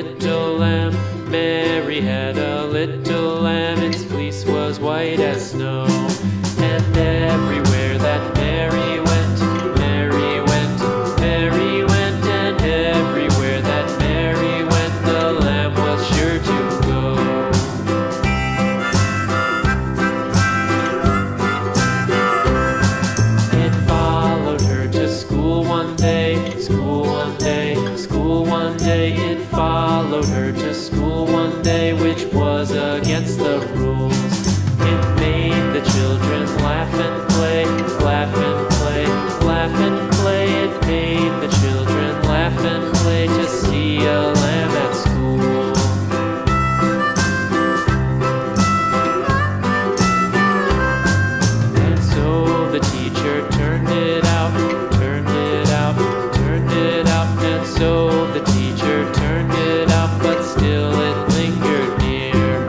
little lamb. Mary had a little lamb, its fleece was white as snow. And everywhere that Mary went, Mary went, Mary went, and everywhere that Mary went, the lamb was sure to go. It followed her to school one day, school one day, school one day. It followed her to school one day, which was against the rules. It made the children laugh and play, laugh and play, laugh and play. It made the children laugh and play to see a lamb at school. And so the teacher turned it out, turned it out, turned it out. And so the teacher turned it out, but still it lingered near.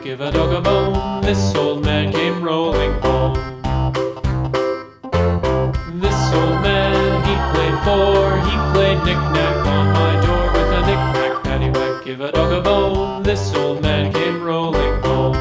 give a dog a bone. This old man came rolling home. This old man, he played four. He played knick-knack on my door with a knick-knack, paddywhack, give a dog a bone. This old man came rolling home.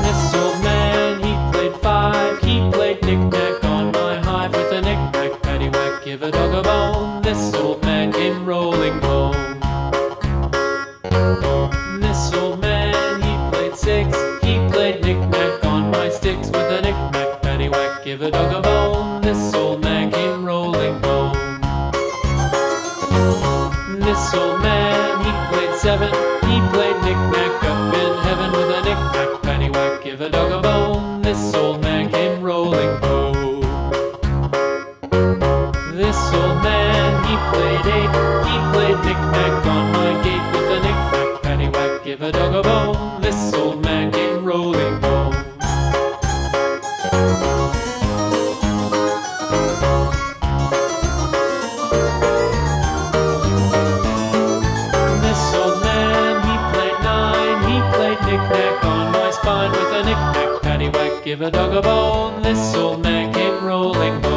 This old man, he played five. He played knick-knack on my hive with a knick-knack, paddywhack, give a dog a bone. This old man came rolling home. This old man, he played six. He played knick-knack on my sticks with a knick-knack, paddywhack, give a dog a bone. This old man came rolling home. This old man, he played seven. He played knick-knack up in heaven with a knick-knack, paddywhack, give a dog a bone. This old man came rolling home. This old man, he played eight. He played knick-knack on my gate with a knick-knack, paddywhack, give a dog a bone. This old man came rolling home. This old man, he played nine. He played knick-knack on my spine with a knick-knack, paddywhack, give a dog a bone. This old man came rolling home.